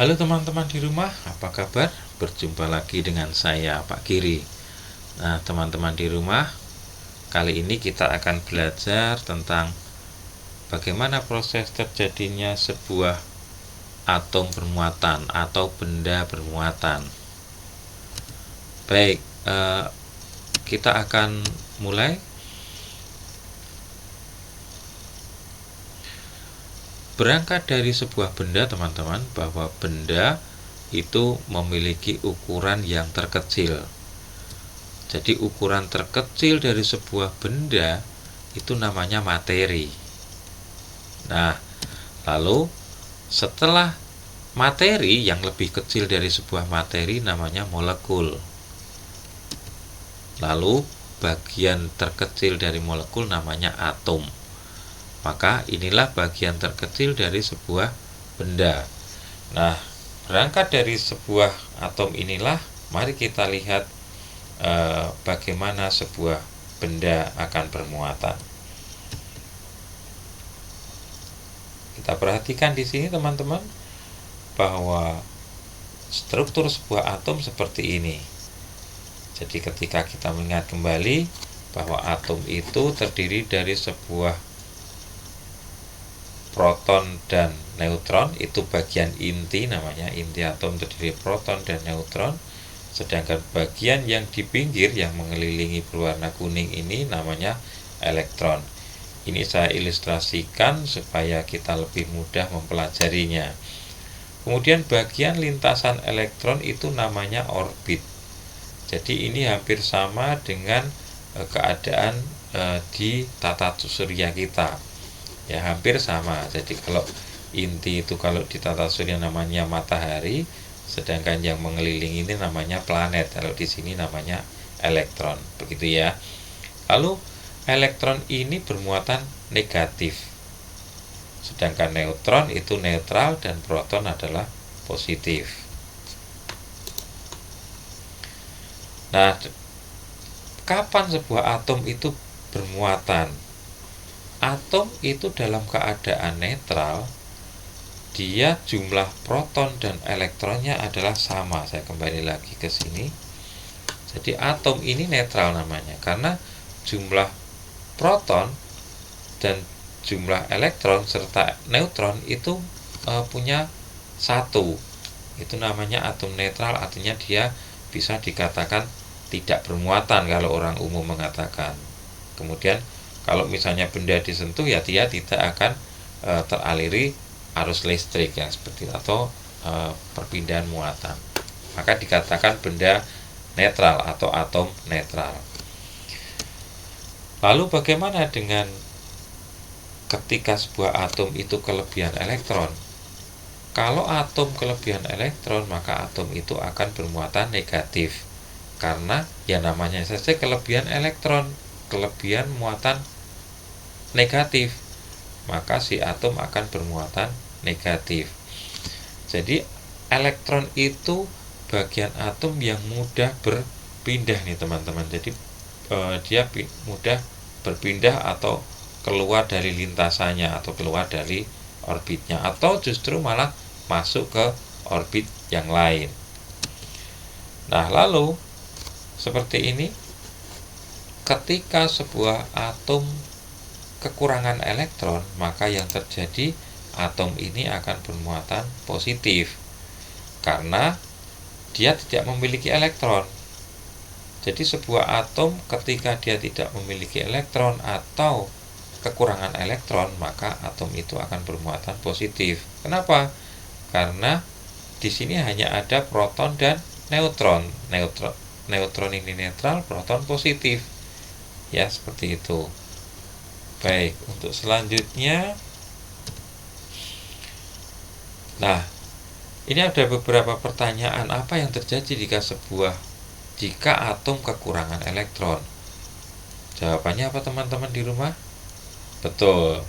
Halo teman-teman di rumah, apa kabar? Berjumpa lagi dengan saya, Pak Giri. Nah, teman-teman di rumah, kali ini kita akan belajar tentang bagaimana proses terjadinya sebuah atom bermuatan atau benda bermuatan. Baik, kita akan mulai. Berangkat dari sebuah benda, teman-teman, bahwa benda itu memiliki ukuran yang terkecil. Jadi ukuran terkecil dari sebuah benda itu namanya materi. Nah, lalu setelah materi yang lebih kecil dari sebuah materi namanya molekul. Lalu bagian terkecil dari molekul namanya atom. Maka inilah bagian terkecil dari sebuah benda. Nah, berangkat dari sebuah atom inilah, mari kita lihat bagaimana sebuah benda akan bermuatan. Kita perhatikan di sini, teman-teman, bahwa struktur sebuah atom seperti ini. Jadi ketika kita mengingat kembali bahwa atom itu terdiri dari sebuah proton dan neutron, itu bagian inti, namanya inti atom terdiri proton dan neutron. Sedangkan bagian yang di pinggir yang mengelilingi berwarna kuning ini namanya elektron. Ini saya ilustrasikan supaya kita lebih mudah mempelajarinya. Kemudian bagian lintasan elektron itu namanya orbit. Jadi ini hampir sama dengan keadaan di tata surya kita. Ya, hampir sama. Jadi kalau inti itu kalau di tata surya namanya matahari, sedangkan yang mengelilingi ini namanya planet. Kalau di sini namanya elektron. Begitu ya. Lalu elektron ini bermuatan negatif. Sedangkan neutron itu netral dan proton adalah positif. Nah, kapan sebuah atom itu bermuatan? Atom itu dalam keadaan netral, dia jumlah proton dan elektronnya adalah sama. Saya kembali lagi ke sini. Jadi atom ini netral namanya karena jumlah proton dan jumlah elektron serta neutron itu punya satu. Itu namanya atom netral, artinya dia bisa dikatakan tidak bermuatan kalau orang umum mengatakan. Kemudian kalau misalnya benda disentuh, ya dia tidak akan teraliri arus listrik yang seperti itu, atau perpindahan muatan. Maka dikatakan benda netral atau atom netral. Lalu bagaimana dengan ketika sebuah atom itu kelebihan elektron? Kalau atom kelebihan elektron, maka atom itu akan bermuatan negatif. Karena ya namanya saja kelebihan elektron, kelebihan muatan negatif, maka si atom akan bermuatan negatif. Jadi elektron itu bagian atom yang mudah berpindah nih teman-teman. Jadi dia mudah berpindah atau keluar dari lintasannya atau keluar dari orbitnya, atau justru malah masuk ke orbit yang lain. Nah, lalu seperti ini, ketika sebuah atom kekurangan elektron, maka yang terjadi atom ini akan bermuatan positif karena dia tidak memiliki elektron. Jadi sebuah atom ketika dia tidak memiliki elektron atau kekurangan elektron, maka atom itu akan bermuatan positif. Kenapa? Karena di sini hanya ada proton dan neutron. Neutron ini netral, proton positif. Ya, seperti itu. Baik, untuk selanjutnya, nah, ini ada beberapa pertanyaan. Apa yang terjadi jika atom kekurangan elektron? Jawabannya apa teman-teman di rumah? Betul,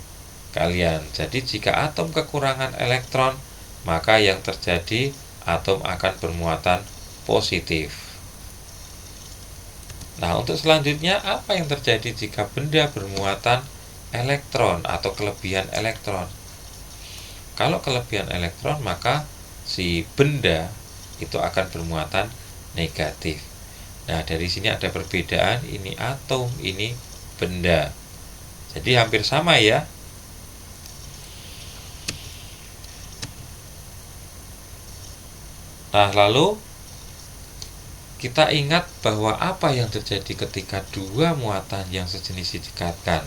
kalian. Jadi jika atom kekurangan elektron, maka yang terjadi atom akan bermuatan positif. Nah, untuk selanjutnya, apa yang terjadi jika benda bermuatan elektron atau kelebihan elektron? Kalau kelebihan elektron, maka si benda itu akan bermuatan negatif. Nah, dari sini ada perbedaan, ini atom, ini benda. Jadi hampir sama ya. Nah, lalu kita ingat bahwa apa yang terjadi ketika dua muatan yang sejenis didekatkan.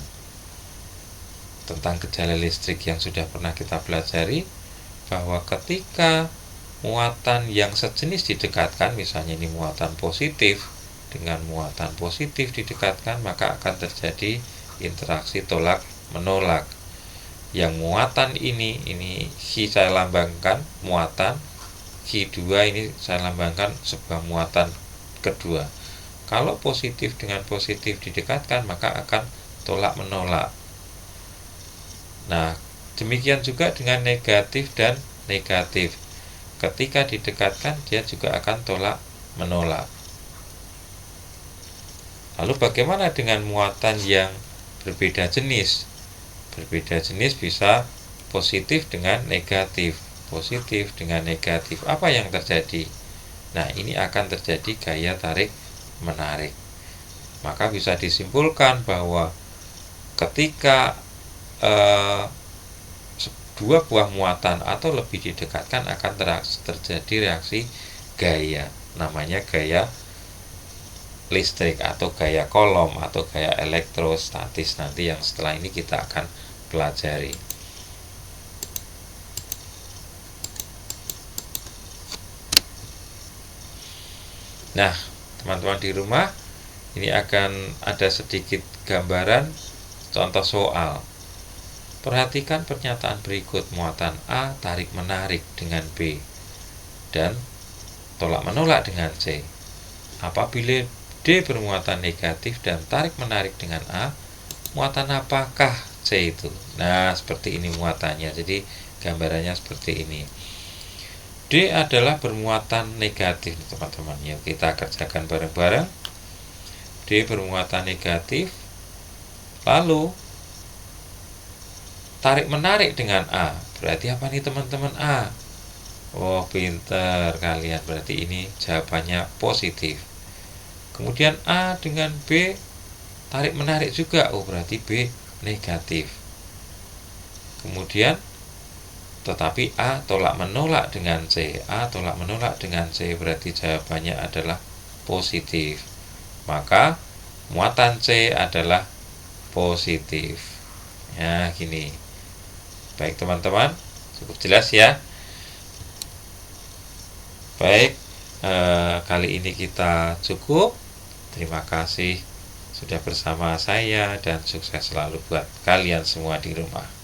Tentang gejala listrik yang sudah pernah kita pelajari, bahwa ketika muatan yang sejenis didekatkan, misalnya ini muatan positif dengan muatan positif didekatkan, maka akan terjadi interaksi tolak menolak. Yang muatan ini Q saya lambangkan muatan, Q2 ini saya lambangkan sebuah muatan kedua. Kalau positif dengan positif didekatkan, maka akan tolak menolak. Nah, demikian juga dengan negatif dan negatif. Ketika didekatkan, dia juga akan tolak menolak. Lalu bagaimana dengan muatan yang berbeda jenis? Berbeda jenis bisa positif dengan negatif, positif dengan negatif. Apa yang terjadi? Nah, ini akan terjadi gaya tarik menarik. Maka bisa disimpulkan bahwa ketika dua buah muatan atau lebih didekatkan, akan terjadi reaksi gaya, namanya gaya listrik atau gaya Coulomb atau gaya elektrostatis, nanti yang setelah ini kita akan pelajari. Nah, teman-teman di rumah, ini akan ada sedikit gambaran contoh soal. Perhatikan pernyataan berikut, muatan A tarik menarik dengan B dan tolak menolak dengan C. Apabila D bermuatan negatif dan tarik menarik dengan A, muatan apakah C itu? Nah, seperti ini muatannya. Jadi gambarannya seperti ini. D adalah bermuatan negatif, teman-teman. Yuk kita kerjakan bareng-bareng. D bermuatan negatif. Lalu tarik menarik dengan A. Berarti apa nih teman-teman? A. Oh, pinter kalian. Berarti ini jawabannya positif. Kemudian A dengan B tarik menarik juga. Oh, berarti B negatif. Kemudian tetapi A tolak menolak dengan C. A tolak menolak dengan C, berarti jawabannya adalah positif. Maka muatan C adalah positif. Ya, gini. Baik teman-teman, cukup jelas ya. Baik, kali ini kita cukup. Terima kasih sudah bersama saya dan sukses selalu buat kalian semua di rumah.